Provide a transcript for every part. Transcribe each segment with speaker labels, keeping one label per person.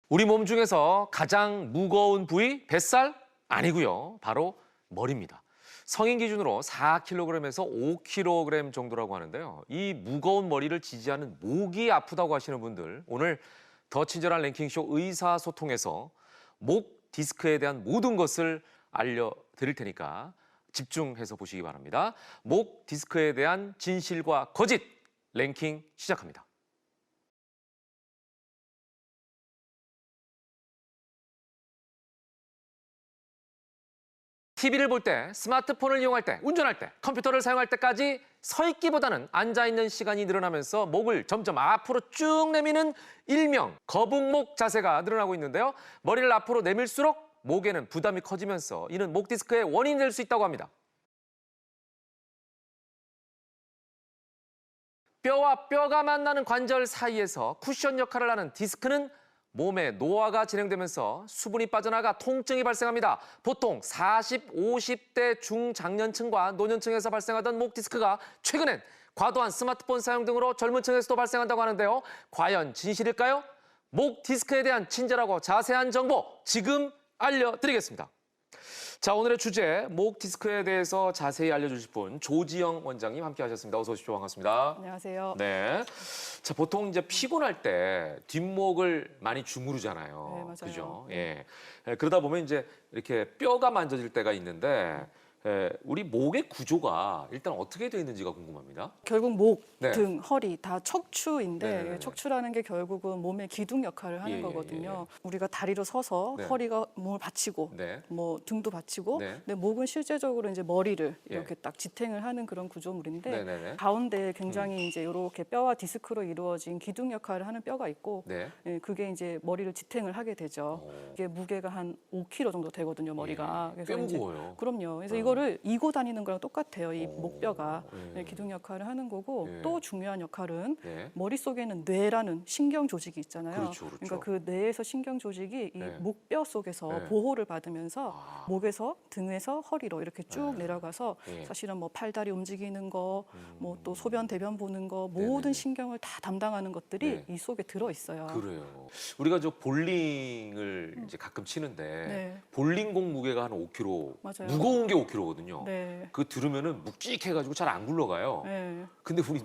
Speaker 1: 우리 몸 중에서 가장 무거운 부위 뱃살? 아니고요. 바로 머리입니다. 성인 기준으로 4kg에서 5kg 정도라고 하는데요. 이 무거운 머리를 지지하는 목이 아프다고 하시는 분들, 오늘 더 친절한 랭킹쇼 의사소통에서 목 디스크에 대한 모든 것을 알려드릴 테니까 집중해서 보시기 바랍니다. 목 디스크에 대한 진실과 거짓 랭킹 시작합니다. TV를 볼 때, 스마트폰을 이용할 때, 운전할 때, 컴퓨터를 사용할 때까지 서 있기보다는 앉아있는 시간이 늘어나면서 목을 점점 앞으로 쭉 내미는 일명 거북목 자세가 늘어나고 있는데요. 머리를 앞으로 내밀수록 목에는 부담이 커지면서 이는 목 디스크의 원인이 될 수 있다고 합니다. 뼈와 뼈가 만나는 관절 사이에서 쿠션 역할을 하는 디스크는 몸에 노화가 진행되면서 수분이 빠져나가 통증이 발생합니다. 보통 40, 50대 중장년층과 노년층에서 발생하던 목 디스크가 최근엔 과도한 스마트폰 사용 등으로 젊은 층에서도 발생한다고 하는데요. 과연 진실일까요? 목 디스크에 대한 친절하고 자세한 정보 지금 알려드리겠습니다. 자, 오늘의 주제 목 디스크에 대해서 자세히 알려주실 분 조지영 원장님 함께하셨습니다. 어서 오십시오. 반갑습니다.
Speaker 2: 안녕하세요.
Speaker 1: 네. 자, 보통 이제 피곤할 때 뒷목을 많이 주무르잖아요.
Speaker 2: 네, 맞아요.
Speaker 1: 그죠? 예. 그러다 보면 이제 이렇게 뼈가 만져질 때가 있는데 우리 목의 구조가 일단 어떻게 되어 있는지가 궁금합니다.
Speaker 2: 결국 목,
Speaker 1: 네.
Speaker 2: 등, 허리 다 척추인데
Speaker 1: 네네네.
Speaker 2: 척추라는 게 결국은 몸의 기둥 역할을 하는
Speaker 1: 예,
Speaker 2: 거거든요. 우리가 다리로 서서
Speaker 1: 네.
Speaker 2: 허리가 몸을 받치고
Speaker 1: 네.
Speaker 2: 뭐 등도 받치고
Speaker 1: 네.
Speaker 2: 근데 목은 실제적으로 이제 머리를
Speaker 1: 예.
Speaker 2: 이렇게 딱 지탱을 하는 그런 구조물인데
Speaker 1: 네네네.
Speaker 2: 가운데 굉장히 이제 이렇게 뼈와 디스크로 이루어진 기둥 역할을 하는 뼈가 있고
Speaker 1: 네.
Speaker 2: 예, 그게 이제 머리를 지탱을 하게 되죠.
Speaker 1: 오.
Speaker 2: 이게 무게가 한 5kg 정도 되거든요, 머리가.
Speaker 1: 예. 꽤
Speaker 2: 이제
Speaker 1: 무거워요.
Speaker 2: 그럼요. 그래서 이거를 이고 다니는 거랑 똑같아요. 이
Speaker 1: 오.
Speaker 2: 목뼈가
Speaker 1: 예.
Speaker 2: 기둥 역할을 하는 거고
Speaker 1: 예.
Speaker 2: 또 중요한 역할은
Speaker 1: 네.
Speaker 2: 머릿속에는 뇌라는 신경 조직이 있잖아요.
Speaker 1: 그렇죠, 그렇죠.
Speaker 2: 러니까 그 뇌에서 신경 조직이 이
Speaker 1: 네.
Speaker 2: 목뼈 속에서
Speaker 1: 네.
Speaker 2: 보호를 받으면서
Speaker 1: 아.
Speaker 2: 목에서 등에서 허리로 이렇게 쭉
Speaker 1: 네.
Speaker 2: 내려가서
Speaker 1: 예.
Speaker 2: 사실은 뭐 팔다리 움직이는 거, 뭐 또 소변 대변 보는 거
Speaker 1: 네네네.
Speaker 2: 모든 신경을 다 담당하는 것들이
Speaker 1: 네.
Speaker 2: 이 속에 들어 있어요.
Speaker 1: 그래요. 우리가 저 볼링을 이제 가끔 치는데
Speaker 2: 네.
Speaker 1: 볼링공 무게가 한 5kg,
Speaker 2: 맞아요.
Speaker 1: 무거운 게 5kg거든요.
Speaker 2: 네.
Speaker 1: 그거 들으면은 묵직해가지고 잘 안 굴러가요.
Speaker 2: 네.
Speaker 1: 근데 우리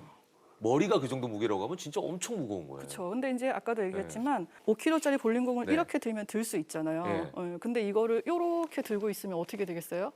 Speaker 1: 머리가 그 정도 무게라고 하면 진짜 엄청 무거운 거예요.
Speaker 2: 그렇죠. 근데 이제 아까도 얘기했지만 5kg짜리 볼링공을
Speaker 1: 네.
Speaker 2: 이렇게 들면 들 수 있잖아요.
Speaker 1: 네.
Speaker 2: 근데 이거를 이렇게 들고 있으면 어떻게 되겠어요?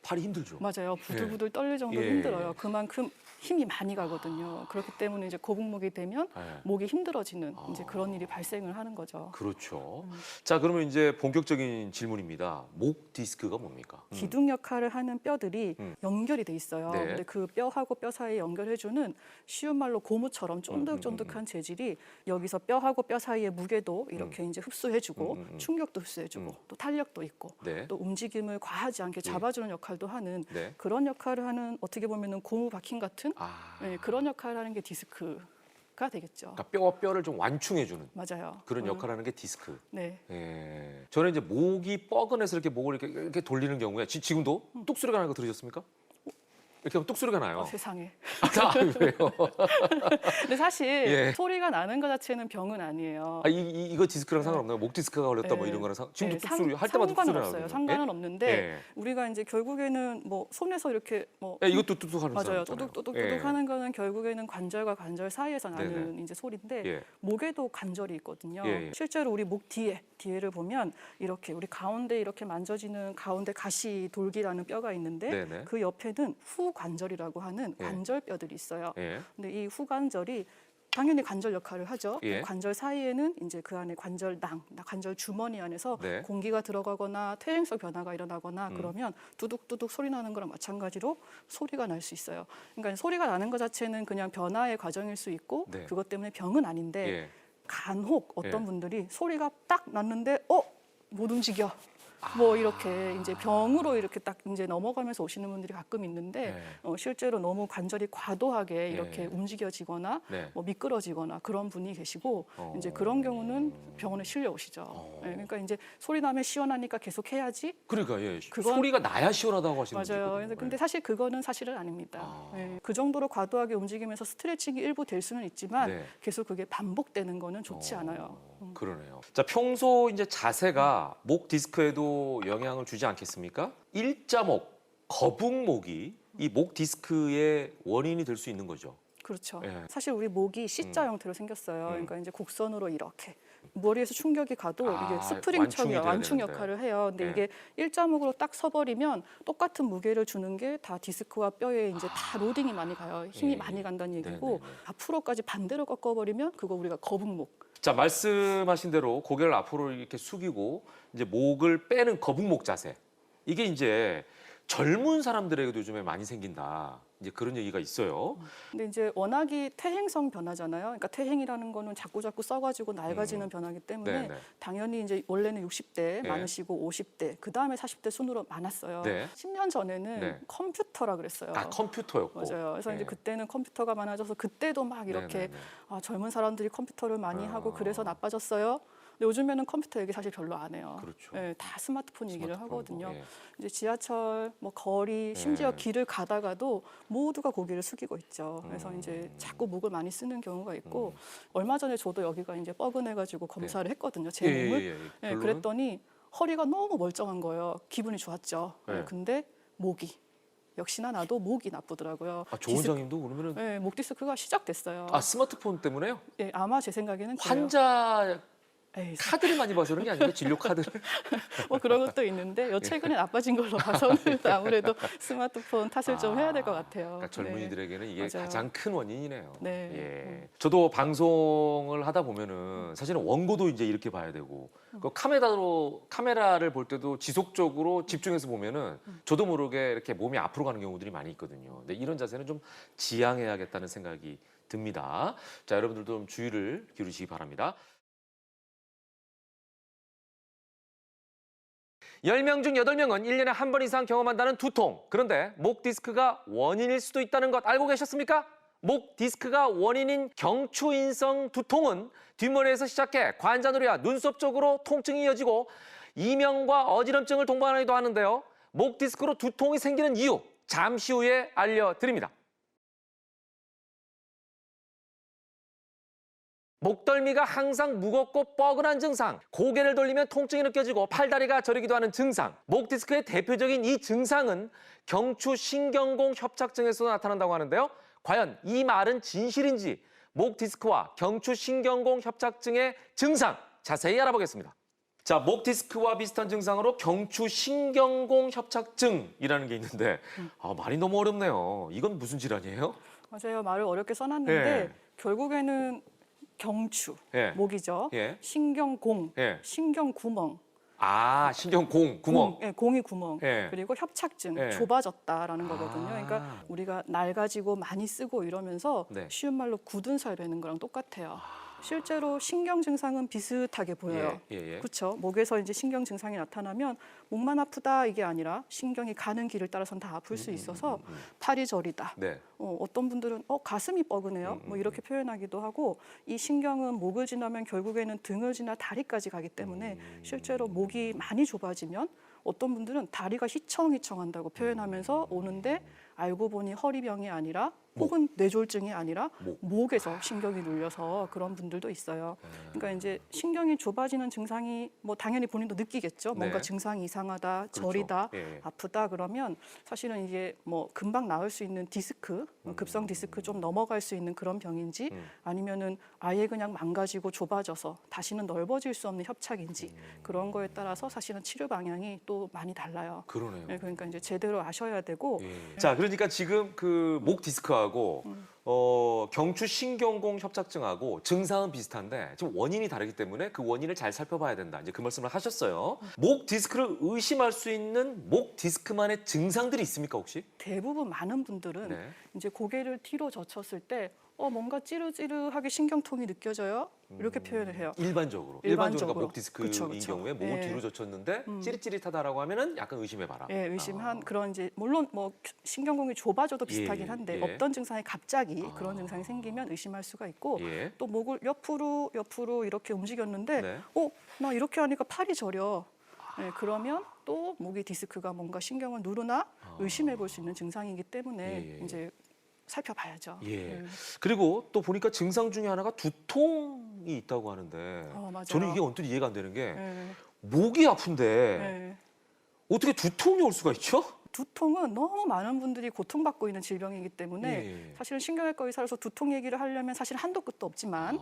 Speaker 1: 팔이 힘들죠.
Speaker 2: 맞아요. 부들부들 떨릴 정도로
Speaker 1: 예.
Speaker 2: 힘들어요. 그만큼 힘이 많이 가거든요. 그렇기 때문에 이제 거북목이 되면
Speaker 1: 네.
Speaker 2: 목이 힘들어지는 이제 그런 일이 발생을 하는 거죠.
Speaker 1: 그렇죠. 자, 그러면 이제 본격적인 질문입니다. 목 디스크가 뭡니까?
Speaker 2: 기둥 역할을 하는 뼈들이
Speaker 1: 음.
Speaker 2: 연결이 돼 있어요.
Speaker 1: 네.
Speaker 2: 근데 그 뼈하고 뼈 사이에 연결해주는 쉬운 말로 고무처럼 쫀득쫀득한 재질이 여기서 뼈하고 뼈 사이의 무게도 이렇게 이제 흡수해주고 충격도 흡수해주고 또 탄력도 있고
Speaker 1: 네.
Speaker 2: 또 움직임을 과하지 않게 잡아주는 역할도 하는
Speaker 1: 네.
Speaker 2: 그런 역할을 하는 어떻게 보면은 고무 바킹 같은
Speaker 1: 아,
Speaker 2: 그런 역할을 하는 게 디스크가 되겠죠.
Speaker 1: 그러니까 뼈와 뼈를 좀 완충해주는
Speaker 2: 맞아요.
Speaker 1: 그런 역할을 하는 게 디스크.
Speaker 2: 네.
Speaker 1: 예. 저는 이제 목이 뻐근해서 이렇게 목을 이렇게 돌리는 경우에 지금도 뚝 소리가 나는 거 들으셨습니까? 이렇게 하면 뚝 소리가 나요.
Speaker 2: 세상에.
Speaker 1: 아, 그래요?
Speaker 2: 근데 사실
Speaker 1: 예.
Speaker 2: 소리가 나는 것 자체는 병은 아니에요.
Speaker 1: 아, 이거 디스크랑 상관없나요? 목 디스크가 걸렸다 뭐
Speaker 2: 네.
Speaker 1: 이런 거랑 지금도
Speaker 2: 네,
Speaker 1: 뚝 소리 할 때마다 뚝 소리
Speaker 2: 상관은
Speaker 1: 나거든요.
Speaker 2: 없어요. 상관은
Speaker 1: 예?
Speaker 2: 없는데
Speaker 1: 예.
Speaker 2: 우리가 이제 결국에는 뭐 손에서 이렇게 뭐
Speaker 1: 예, 이것도 뚝뚝 하는 사람
Speaker 2: 맞아요.
Speaker 1: 있잖아요.
Speaker 2: 또둑또둑
Speaker 1: 예.
Speaker 2: 하는 거는 결국에는 관절과 관절 사이에서 나는
Speaker 1: 네네.
Speaker 2: 이제 소리인데
Speaker 1: 예.
Speaker 2: 목에도 관절이 있거든요.
Speaker 1: 예, 예.
Speaker 2: 실제로 우리 목 뒤에를 보면 이렇게 우리 가운데 이렇게 만져지는 가운데 가시 돌기라는 뼈가 있는데
Speaker 1: 네네.
Speaker 2: 그 옆에는 후관절이라고 하는
Speaker 1: 예.
Speaker 2: 관절뼈들이 있어요.
Speaker 1: 예.
Speaker 2: 근데 이 후관절이 당연히 관절 역할을 하죠.
Speaker 1: 예.
Speaker 2: 관절 사이에는 이제 그 안에 관절낭, 관절 주머니 안에서
Speaker 1: 네.
Speaker 2: 공기가 들어가거나 퇴행성 변화가 일어나거나 그러면 두둑두둑 소리 나는 거랑 마찬가지로 소리가 날 수 있어요. 그러니까 소리가 나는 것 자체는 그냥 변화의 과정일 수 있고
Speaker 1: 네.
Speaker 2: 그것 때문에 병은 아닌데
Speaker 1: 예.
Speaker 2: 간혹 어떤
Speaker 1: 예.
Speaker 2: 분들이 소리가 딱 났는데 못 움직여. 뭐 이렇게 이제 병으로 이렇게 딱 이제 넘어가면서 오시는 분들이 가끔 있는데
Speaker 1: 네.
Speaker 2: 실제로 너무 관절이 과도하게 이렇게 움직여지거나
Speaker 1: 네.
Speaker 2: 뭐 미끄러지거나 그런 분이 계시고 이제 그런 경우는 병원에 실려 오시죠. 네, 그러니까 이제 소리 나면 시원하니까 계속 해야지.
Speaker 1: 그러니까 예.
Speaker 2: 그건-
Speaker 1: 소리가 나야 시원하다고 하시는 분들
Speaker 2: 맞아요.
Speaker 1: 있거든요.
Speaker 2: 그래서 근데 사실 그거는 사실은 아닙니다.
Speaker 1: 아.
Speaker 2: 네, 그 정도로 과도하게 움직이면서 스트레칭이 일부 될 수는 있지만
Speaker 1: 네.
Speaker 2: 계속 그게 반복되는 거는 좋지 않아요.
Speaker 1: 그러네요. 자, 평소 이제 자세가 목 디스크에도 영향을 주지 않겠습니까? 일자목, 거북목이 이 목 디스크의 원인이 될 수 있는 거죠.
Speaker 2: 그렇죠.
Speaker 1: 예.
Speaker 2: 사실 우리 목이 C자 형태로 생겼어요.
Speaker 1: 음.
Speaker 2: 그러니까 이제 곡선으로 이렇게 머리에서 충격이 가도
Speaker 1: 아,
Speaker 2: 이게 스프링처럼
Speaker 1: 완충이 돼야
Speaker 2: 완충
Speaker 1: 되는데.
Speaker 2: 역할을 해요. 근데
Speaker 1: 예.
Speaker 2: 이게 일자목으로 딱 서버리면 똑같은 무게를 주는 게 다 디스크와 뼈에 이제 다 로딩이 많이 가요. 힘이
Speaker 1: 예.
Speaker 2: 많이 간다는 얘기고
Speaker 1: 네네네.
Speaker 2: 앞으로까지 반대로 꺾어버리면 그거 우리가 거북목.
Speaker 1: 자, 말씀하신 대로 고개를 앞으로 이렇게 숙이고 이제 목을 빼는 거북목 자세. 이게 이제 젊은 사람들에게도 요즘에 많이 생긴다. 이제 그런 얘기가 있어요.
Speaker 2: 근데 이제 워낙이 퇴행성 변화잖아요. 그러니까 퇴행이라는 거는 자꾸 써가지고 낡아지는 변화기 때문에
Speaker 1: 네네.
Speaker 2: 당연히 이제 원래는 60대
Speaker 1: 네.
Speaker 2: 많으시고 50대 그 다음에 40대 순으로 많았어요.
Speaker 1: 네.
Speaker 2: 10년 전에는
Speaker 1: 네.
Speaker 2: 컴퓨터라 그랬어요.
Speaker 1: 아, 컴퓨터였고.
Speaker 2: 맞아요. 그래서
Speaker 1: 예.
Speaker 2: 이제 그때는 컴퓨터가 많아져서 그때도 막 이렇게
Speaker 1: 네네네.
Speaker 2: 아, 젊은 사람들이 컴퓨터를 많이 하고
Speaker 1: 아.
Speaker 2: 그래서 나빠졌어요. 근데 요즘에는 컴퓨터 얘기 사실 별로 안 해요.
Speaker 1: 그렇죠.
Speaker 2: 예, 다 스마트폰 얘기를
Speaker 1: 스마트폰으로,
Speaker 2: 하거든요.
Speaker 1: 예.
Speaker 2: 이제 지하철, 뭐 거리, 심지어
Speaker 1: 네.
Speaker 2: 길을 가다가도 모두가 고개를 숙이고 있죠. 그래서 이제 자꾸 목을 많이 쓰는 경우가 있고 얼마 전에 저도 여기가 이제 뻐근해가지고 검사를 했거든요. 제 몸을.
Speaker 1: 예.
Speaker 2: 예,
Speaker 1: 결론은?
Speaker 2: 그랬더니 허리가 너무 멀쩡한 거예요. 기분이 좋았죠.
Speaker 1: 네.
Speaker 2: 근데 목이 역시나 나도 목이 나쁘더라고요.
Speaker 1: 아, 조 원장님도 그러면은
Speaker 2: 네, 목 디스크가 시작됐어요.
Speaker 1: 아, 스마트폰 때문에요?
Speaker 2: 예, 아마 제 생각에는 그래요.
Speaker 1: 환자
Speaker 2: 에이,
Speaker 1: 카드를 많이 봐서 그런 게 아니고 진료 카드를.
Speaker 2: 뭐 그런 것도 있는데 요 최근에 나빠진 걸로 봐서는 아무래도 스마트폰 탓을 좀 해야 될 것 같아요.
Speaker 1: 그러니까 젊은이들에게는 이게
Speaker 2: 맞아요.
Speaker 1: 가장 큰 원인이네요.
Speaker 2: 네.
Speaker 1: 예. 저도 방송을 하다 보면은 사실은 원고도 이제 이렇게 봐야 되고 그 카메라를 볼 때도 지속적으로 집중해서 보면은 저도 모르게 이렇게 몸이 앞으로 가는 경우들이 많이 있거든요. 근데 이런 자세는 좀 지양해야겠다는 생각이 듭니다. 자, 여러분들도 좀 주의를 기울이시기 바랍니다. 10명 중 8명은 1년에 한 번 이상 경험한다는 두통. 그런데 목 디스크가 원인일 수도 있다는 것 알고 계셨습니까? 목 디스크가 원인인 경추인성 두통은 뒷머리에서 시작해 관자놀이와 눈썹 쪽으로 통증이 이어지고 이명과 어지럼증을 동반하기도 하는데요. 목 디스크로 두통이 생기는 이유 잠시 후에 알려드립니다. 목덜미가 항상 무겁고 뻐근한 증상, 고개를 돌리면 통증이 느껴지고 팔다리가 저리기도 하는 증상, 목 디스크의 대표적인 이 증상은 경추신경공 협착증에서 나타난다고 하는데요. 과연 이 말은 진실인지 목 디스크와 경추신경공 협착증의 증상 자세히 알아보겠습니다. 자, 목 디스크와 비슷한 증상으로 경추신경공 협착증이라는 게 있는데 말이 너무 어렵네요. 이건 무슨 질환이에요?
Speaker 2: 맞아요. 말을 어렵게 써놨는데
Speaker 1: 예.
Speaker 2: 결국에는 경추,
Speaker 1: 예.
Speaker 2: 목이죠.
Speaker 1: 예.
Speaker 2: 신경공,
Speaker 1: 예.
Speaker 2: 신경구멍,
Speaker 1: 아, 신경공, 구멍.
Speaker 2: 예, 공이 구멍.
Speaker 1: 예.
Speaker 2: 그리고 협착증,
Speaker 1: 예.
Speaker 2: 좁아졌다라는 거거든요.
Speaker 1: 아.
Speaker 2: 그러니까 우리가 낡아지고 많이 쓰고 이러면서
Speaker 1: 네.
Speaker 2: 쉬운 말로 굳은 살 베는 거랑 똑같아요. 실제로 신경 증상은 비슷하게 보여요.
Speaker 1: 예.
Speaker 2: 그렇죠. 목에서 이제 신경 증상이 나타나면 목만 아프다 이게 아니라 신경이 가는 길을 따라서는 다 아플 수 있어서 팔이 저리다.
Speaker 1: 네.
Speaker 2: 어떤 분들은 가슴이 뻐근해요. 뭐 이렇게 표현하기도 하고 이 신경은 목을 지나면 결국에는 등을 지나 다리까지 가기 때문에 실제로 목이 많이 좁아지면 어떤 분들은 다리가 휘청휘청한다고 표현하면서 오는데 알고 보니 허리병이 아니라 혹은 뇌졸중이 아니라 목에서 신경이 눌려서 그런 분들도 있어요. 그러니까 이제 신경이 좁아지는 증상이 뭐 당연히 본인도 느끼겠죠. 뭔가
Speaker 1: 네.
Speaker 2: 증상이 이상하다,
Speaker 1: 그렇죠.
Speaker 2: 저리다,
Speaker 1: 예.
Speaker 2: 아프다 그러면 사실은 이게 뭐 금방 나을 수 있는 디스크, 급성 디스크 좀 넘어갈 수 있는 그런 병인지 아니면은 아예 그냥 망가지고 좁아져서 다시는 넓어질 수 없는 협착인지 그런 거에 따라서 사실은 치료 방향이 또 많이 달라요.
Speaker 1: 그러네요.
Speaker 2: 네, 그러니까 이제 제대로 아셔야 되고
Speaker 1: 예. 자, 그러니까 지금 그 목 디스크하고 경추신경공 협착증하고 증상은 비슷한데 지금 원인이 다르기 때문에 그 원인을 잘 살펴봐야 된다. 이제 그 말씀을 하셨어요. 목 디스크를 의심할 수 있는 목 디스크만의 증상들이 있습니까, 혹시?
Speaker 2: 대부분 많은 분들은
Speaker 1: 네.
Speaker 2: 이제 고개를 뒤로 젖혔을 때 뭔가 찌르찌르하게 신경통이 느껴져요. 이렇게 표현을 해요.
Speaker 1: 일반적으로
Speaker 2: 일반적으로.
Speaker 1: 목 디스크인
Speaker 2: 그쵸, 그쵸.
Speaker 1: 경우에 목을
Speaker 2: 예.
Speaker 1: 뒤로 젖혔는데 찌릿찌릿하다라고 하면은 약간 의심해봐라.
Speaker 2: 예, 의심한 그런 이제 물론 뭐 신경공이 좁아져도 비슷하긴 한데
Speaker 1: 예.
Speaker 2: 없던 증상이 갑자기 그런 증상이 생기면 의심할 수가 있고
Speaker 1: 예.
Speaker 2: 또 목을 옆으로 이렇게 움직였는데
Speaker 1: 네.
Speaker 2: 나 이렇게 하니까 팔이 저려. 네, 그러면 또 목이 디스크가 뭔가 신경을 누르나 의심해 볼 수 있는 증상이기 때문에
Speaker 1: 예.
Speaker 2: 이제 살펴봐야죠.
Speaker 1: 예. 그리고 또 보니까 증상 중에 하나가 두통이 있다고 하는데
Speaker 2: 맞아요.
Speaker 1: 저는 이게 언뜻 이해가 안 되는 게
Speaker 2: 네.
Speaker 1: 목이 아픈데
Speaker 2: 네.
Speaker 1: 어떻게 두통이 올 수가 있죠?
Speaker 2: 두통은 너무 많은 분들이 고통받고 있는 질병이기 때문에
Speaker 1: 예.
Speaker 2: 사실은 신경외과 의사로서 두통 얘기를 하려면 사실 한도 끝도 없지만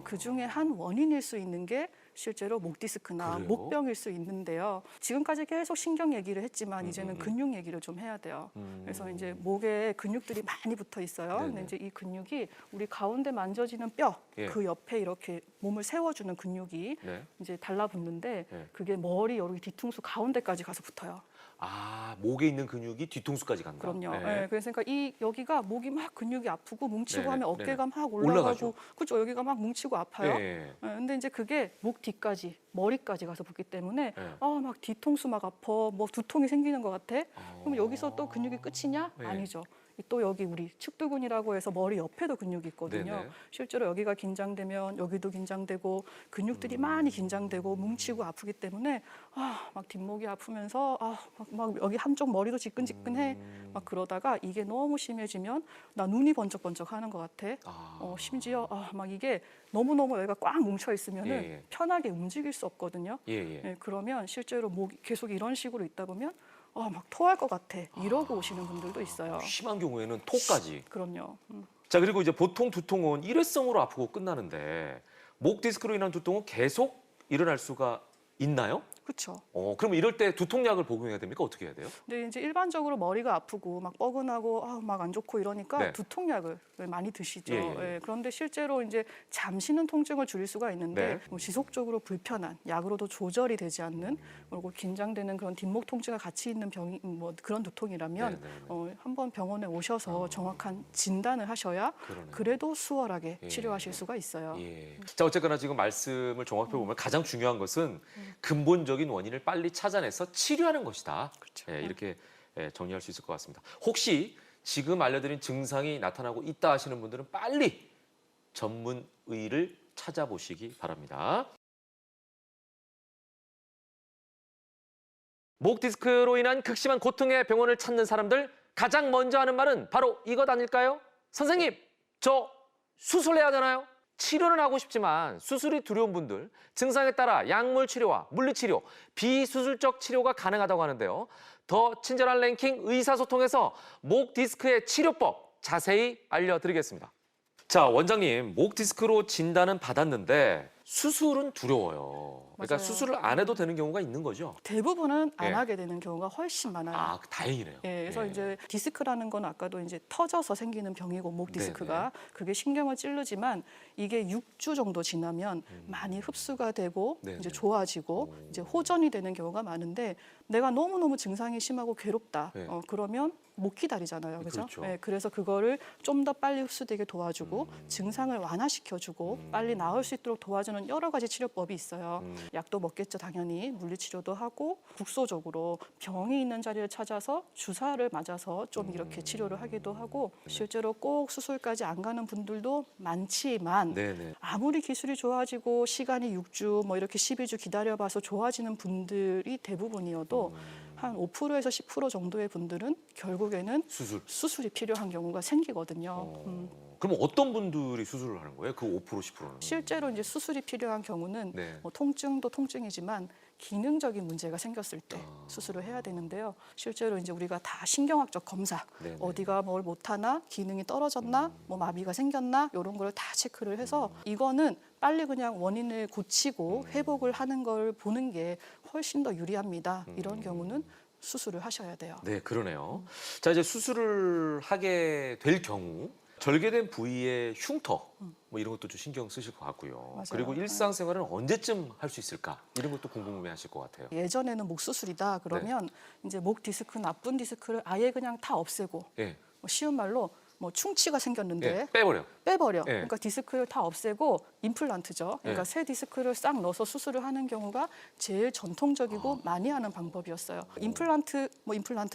Speaker 2: 그 중에 한 원인일 수 있는 게 실제로 목 디스크나
Speaker 1: 그래요?
Speaker 2: 목병일 수 있는데요. 지금까지 계속 신경 얘기를 했지만 이제는 근육 얘기를 좀 해야 돼요. 그래서 이제 목에 근육들이 많이 붙어 있어요.
Speaker 1: 네네.
Speaker 2: 근데 이제 이 근육이 우리 가운데 만져지는 뼈,
Speaker 1: 예.
Speaker 2: 그 옆에 이렇게 몸을 세워주는 근육이
Speaker 1: 네.
Speaker 2: 이제 달라붙는데
Speaker 1: 네.
Speaker 2: 그게 머리 여기 뒤통수 가운데까지 가서 붙어요.
Speaker 1: 아, 목에 있는 근육이 뒤통수까지 간다.
Speaker 2: 그럼요.
Speaker 1: 네.
Speaker 2: 예, 그래서 그러니까 이 여기가 목이 막 근육이 아프고 뭉치고
Speaker 1: 네네,
Speaker 2: 하면 어깨가 막
Speaker 1: 올라가죠.
Speaker 2: 올라가고 그렇죠. 여기가 막 뭉치고 아파요.
Speaker 1: 예.
Speaker 2: 예, 근데 이제 그게 목 뒤까지 머리까지 가서 붙기 때문에
Speaker 1: 예.
Speaker 2: 막 뒤통수 막 아파, 뭐 두통이 생기는 것 같아. 그럼 여기서 또 근육이 끝이냐?
Speaker 1: 네.
Speaker 2: 아니죠. 또 여기 우리 측두근이라고 해서 머리 옆에도 근육이 있거든요.
Speaker 1: 네네.
Speaker 2: 실제로 여기가 긴장되면 여기도 긴장되고 근육들이 많이 긴장되고 뭉치고 아프기 때문에 막 뒷목이 아프면서 막 여기 한쪽 머리도 지끈지끈해. 막 그러다가 이게 너무 심해지면 나 눈이 번쩍번쩍하는 것 같아. 심지어 막 이게 너무너무 여기가 꽉 뭉쳐 있으면은
Speaker 1: 예.
Speaker 2: 편하게 움직일 수 없거든요.
Speaker 1: 예.
Speaker 2: 예, 그러면 실제로 목이 계속 이런 식으로 있다 보면 막 토할 것 같아 이러고 오시는 분들도 있어요.
Speaker 1: 심한 경우에는 토까지.
Speaker 2: 그럼요.
Speaker 1: 자, 그리고 이제 보통 두통은 일회성으로 아프고 끝나는데 목 디스크로 인한 두통은 계속 일어날 수가 있나요?
Speaker 2: 그렇죠.
Speaker 1: 그럼 이럴 때 두통약을 복용해야 됩니까? 어떻게 해야 돼요?
Speaker 2: 근데 이제 일반적으로 머리가 아프고 막 뻐근하고 막 안 좋고 이러니까
Speaker 1: 네.
Speaker 2: 두통약을 많이 드시죠.
Speaker 1: 예, 예.
Speaker 2: 예, 그런데 실제로 이제 잠시는 통증을 줄일 수가 있는데
Speaker 1: 네.
Speaker 2: 뭐 지속적으로 불편한 약으로도 조절이 되지 않는 그리고 긴장되는 그런 뒷목 통증과 같이 있는 병이 뭐 그런 두통이라면
Speaker 1: 네네네.
Speaker 2: 한번 병원에 오셔서 정확한 진단을 하셔야
Speaker 1: 그러네요.
Speaker 2: 그래도 수월하게
Speaker 1: 예.
Speaker 2: 치료하실 수가 있어요.
Speaker 1: 예. 자, 어쨌거나 지금 말씀을 종합해 보면 가장 중요한 것은 근본적인 원인을 빨리 찾아내서 치료하는 것이다.
Speaker 2: 그렇죠.
Speaker 1: 예, 이렇게 정리할 수 있을 것 같습니다. 혹시 지금 알려드린 증상이 나타나고 있다 하시는 분들은 빨리 전문 의를 찾아보시기 바랍니다. 목 디스크로 인한 극심한 고통의 병원을 찾는 사람들 가장 먼저 하는 말은 바로 이것 아닐까요? 선생님, 저 수술해야 되나요? 치료는 하고 싶지만 수술이 두려운 분들, 증상에 따라 약물 치료와 물리치료, 비수술적 치료가 가능하다고 하는데요. 더 친절한 랭킹 의사소통에서 목 디스크의 치료법 자세히 알려드리겠습니다. 자, 원장님, 목 디스크로 진단은 받았는데 수술은 두려워요. 그러니까
Speaker 2: 맞아요.
Speaker 1: 수술을 안 해도 되는 경우가 있는 거죠?
Speaker 2: 대부분은 안
Speaker 1: 예.
Speaker 2: 하게 되는 경우가 훨씬 많아요.
Speaker 1: 아, 다행이네요.
Speaker 2: 예, 그래서
Speaker 1: 예.
Speaker 2: 이제 디스크라는 건 아까도 이제 터져서 생기는 병이고 목 디스크가 그게 신경을 찌르지만 이게 6주 정도 지나면 많이 흡수가 되고
Speaker 1: 네네.
Speaker 2: 이제 좋아지고 이제 호전이 되는 경우가 많은데 내가 너무너무 증상이 심하고 괴롭다.
Speaker 1: 네.
Speaker 2: 그러면 못 기다리잖아요. 그죠?
Speaker 1: 그렇죠.
Speaker 2: 예, 그래서 그거를 좀 더 빨리 흡수되게 도와주고 증상을 완화시켜주고 빨리 나을 수 있도록 도와주는 여러 가지 치료법이 있어요. 약도 먹겠죠, 당연히. 물리치료도 하고 국소적으로 병이 있는 자리를 찾아서 주사를 맞아서 좀 이렇게 치료를 하기도 하고 실제로 꼭 수술까지 안 가는 분들도 많지만
Speaker 1: 네네.
Speaker 2: 아무리 기술이 좋아지고 시간이 6주 뭐 이렇게 12주 기다려봐서 좋아지는 분들이 대부분이어도 한 5%에서 10% 정도의 분들은 결국에는
Speaker 1: 수술.
Speaker 2: 수술이 필요한 경우가 생기거든요.
Speaker 1: 그럼 어떤 분들이 수술을 하는 거예요? 그 5%, 10%는?
Speaker 2: 실제로 이제 수술이 필요한 경우는
Speaker 1: 네.
Speaker 2: 뭐 통증도 통증이지만 기능적인 문제가 생겼을 때 수술을 해야 되는데요. 실제로 이제 우리가 다 신경학적 검사,
Speaker 1: 네네.
Speaker 2: 어디가 뭘 못하나, 기능이 떨어졌나, 뭐 마비가 생겼나 이런 걸 다 체크를 해서 이거는 빨리 그냥 원인을 고치고 회복을 하는 걸 보는 게 훨씬 더 유리합니다. 이런 경우는 수술을 하셔야 돼요.
Speaker 1: 네, 그러네요. 자, 이제 수술을 하게 될 경우 절개된 부위의 흉터 뭐 이런 것도 좀 신경 쓰실 것 같고요.
Speaker 2: 맞아요.
Speaker 1: 그리고 일상생활은 언제쯤 할 수 있을까? 이런 것도 궁금해하실 것 같아요.
Speaker 2: 예전에는 목 수술이다 그러면 이제 목 디스크, 나쁜 디스크를 아예 그냥 다 없애고
Speaker 1: 예,
Speaker 2: 뭐 쉬운 말로 뭐 충치가 생겼는데
Speaker 1: 예, 빼버려.
Speaker 2: 빼버려.
Speaker 1: 예.
Speaker 2: 그러니까 디스크를 다 없애고 임플란트죠. 그러니까
Speaker 1: 네.
Speaker 2: 새 디스크를 싹 넣어서 수술을 하는 경우가 제일 전통적이고 많이 하는 방법이었어요. 임플란트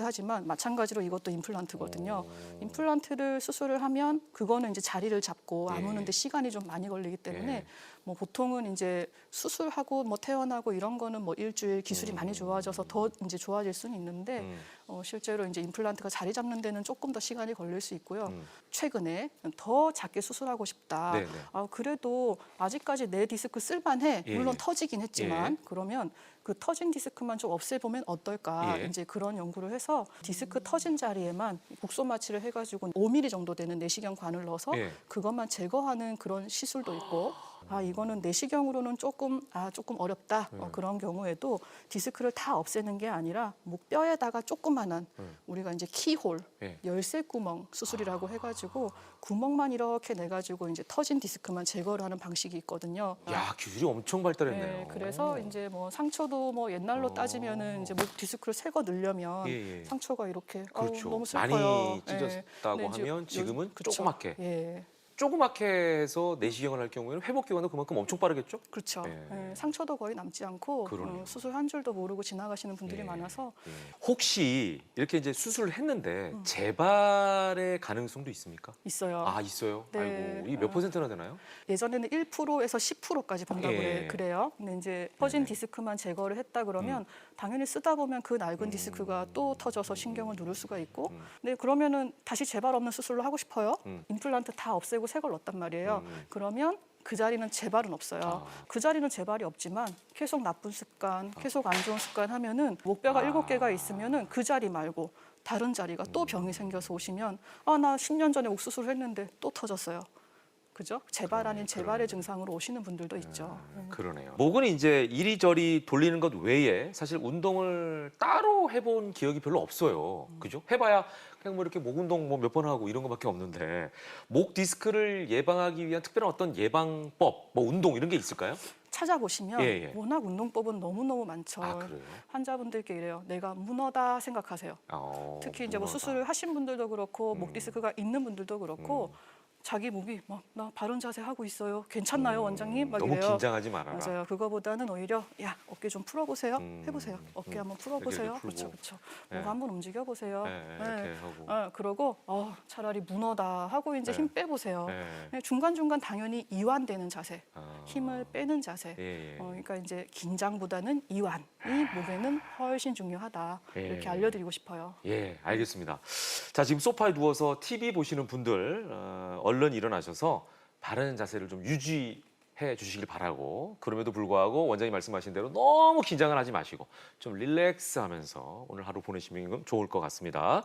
Speaker 2: 하지만 마찬가지로 이것도 임플란트거든요. 임플란트를 수술을 하면 그거는 이제 자리를 잡고
Speaker 1: 예.
Speaker 2: 아무는데 시간이 좀 많이 걸리기 때문에
Speaker 1: 예.
Speaker 2: 뭐 보통은 이제 수술하고 뭐 퇴원하고 이런 거는 뭐 일주일 기술이 많이 좋아져서 더 이제 좋아질 수는 있는데 실제로 이제 임플란트가 자리 잡는 데는 조금 더 시간이 걸릴 수 있고요. 최근에 더 작게 수술하고 싶다.
Speaker 1: 네네.
Speaker 2: 그래도 아직까지 내 디스크 쓸만해.
Speaker 1: 예.
Speaker 2: 물론 터지긴 했지만
Speaker 1: 예.
Speaker 2: 그러면 그 터진 디스크만 좀 없애보면 어떨까?
Speaker 1: 예.
Speaker 2: 이제 그런 연구를 해서 디스크 터진 자리에만 국소 마취를 해가지고 5mm 정도 되는 내시경 관을 넣어서
Speaker 1: 예.
Speaker 2: 그것만 제거하는 그런 시술도 있고. 이거는 내시경으로는 조금 어렵다. 그런 경우에도 디스크를 다 없애는 게 아니라 목뼈에다가 조그만한 우리가 이제 키홀,
Speaker 1: 예.
Speaker 2: 열쇠 구멍 수술이라고 해가지고 구멍만 이렇게 내가지고 이제 터진 디스크만 제거를 하는 방식이 있거든요.
Speaker 1: 야, 기술이 엄청 발달했네요.
Speaker 2: 네, 그래서 이제 뭐 상처도 뭐 옛날로 따지면은 이제 목 디스크를 새거 넣으려면
Speaker 1: 예, 예.
Speaker 2: 상처가 이렇게
Speaker 1: 그렇죠.
Speaker 2: 너무
Speaker 1: 많이
Speaker 2: 슬퍼요.
Speaker 1: 찢었다고
Speaker 2: 근데 이제
Speaker 1: 하면 지금은
Speaker 2: 그쵸.
Speaker 1: 조그맣게.
Speaker 2: 예.
Speaker 1: 조그맣게 해서 내시경을 할 경우에는 회복 기간도 그만큼 엄청 빠르겠죠?
Speaker 2: 그렇죠.
Speaker 1: 예.
Speaker 2: 상처도 거의 남지 않고
Speaker 1: 그러네요.
Speaker 2: 수술 한 줄도 모르고 지나가시는 분들이
Speaker 1: 예.
Speaker 2: 많아서
Speaker 1: 예. 혹시 이렇게 이제 수술을 했는데
Speaker 2: 음.
Speaker 1: 재발의 가능성도 있습니까?
Speaker 2: 있어요.
Speaker 1: 있어요?
Speaker 2: 네.
Speaker 1: 아이고, 이게 몇 %나 되나요?
Speaker 2: 예전에는 1%에서 10%까지 본다고
Speaker 1: 예.
Speaker 2: 그래요. 근데 이제 터진
Speaker 1: 네네.
Speaker 2: 디스크만 제거를 했다 그러면 당연히 쓰다 보면 그 낡은 디스크가 또 터져서 신경을 누를 수가 있고 근데 그러면은 다시 재발 없는 수술로 하고 싶어요. 임플란트 다 없애고 새 걸 넣었단 말이에요. 그러면 그 자리는 재발은 없어요. 그 자리는 재발이 없지만 계속 나쁜 습관, 계속 안 좋은 습관 하면은 목뼈가 7개가 있으면은 그 자리 말고 다른 자리가 또 병이 생겨서 오시면 나 10년 전에 옥수수를 했는데 또 터졌어요. 그죠? 재발 아닌 재발의 증상으로 오시는 분들도 있죠.
Speaker 1: 그러네요. 목은 이제 이리저리 돌리는 것 외에 사실 운동을 따로 해본 기억이 별로 없어요. 그죠? 해봐야 그냥 뭐 이렇게 목 운동 뭐 몇 번 하고 이런 것밖에 없는데 목 디스크를 예방하기 위한 특별한 어떤 예방법, 뭐 운동 이런 게 있을까요?
Speaker 2: 찾아보시면
Speaker 1: 예, 예.
Speaker 2: 워낙 운동법은 너무너무 많죠.
Speaker 1: 그래요?
Speaker 2: 환자분들께 이래요. 내가 문어다 생각하세요. 특히 이제 뭐
Speaker 1: 문어다.
Speaker 2: 수술을 하신 분들도 그렇고 목 디스크가 있는 분들도 그렇고 자기 목이 막 나 바른 자세 하고 있어요. 괜찮나요, 원장님? 막
Speaker 1: 너무
Speaker 2: 이래요.
Speaker 1: 긴장하지 말아라.
Speaker 2: 맞아요. 그거보다는 오히려 야 어깨 좀 풀어보세요. 해보세요. 어깨 한번 풀어보세요.
Speaker 1: 이렇게 풀고.
Speaker 2: 그렇죠, 그렇죠.
Speaker 1: 네.
Speaker 2: 목 한번 움직여보세요.
Speaker 1: 이렇게 하고.
Speaker 2: 그러고 차라리 문어다 하고 이제
Speaker 1: 네.
Speaker 2: 힘 빼보세요.
Speaker 1: 네.
Speaker 2: 중간 중간 당연히 이완되는 자세, 힘을 빼는 자세.
Speaker 1: 예, 예.
Speaker 2: 그러니까 이제 긴장보다는 이완이 목에는 훨씬 중요하다.
Speaker 1: 예.
Speaker 2: 이렇게 알려드리고 싶어요.
Speaker 1: 예, 알겠습니다. 자, 지금 소파에 누워서 TV 보시는 분들 얼른 일어나셔서 바른 자세를 좀 유지해 주시길 바라고 그럼에도 불구하고 원장님 말씀하신 대로 너무 긴장을 하지 마시고 좀 릴렉스하면서 오늘 하루 보내시면 좋을 것 같습니다.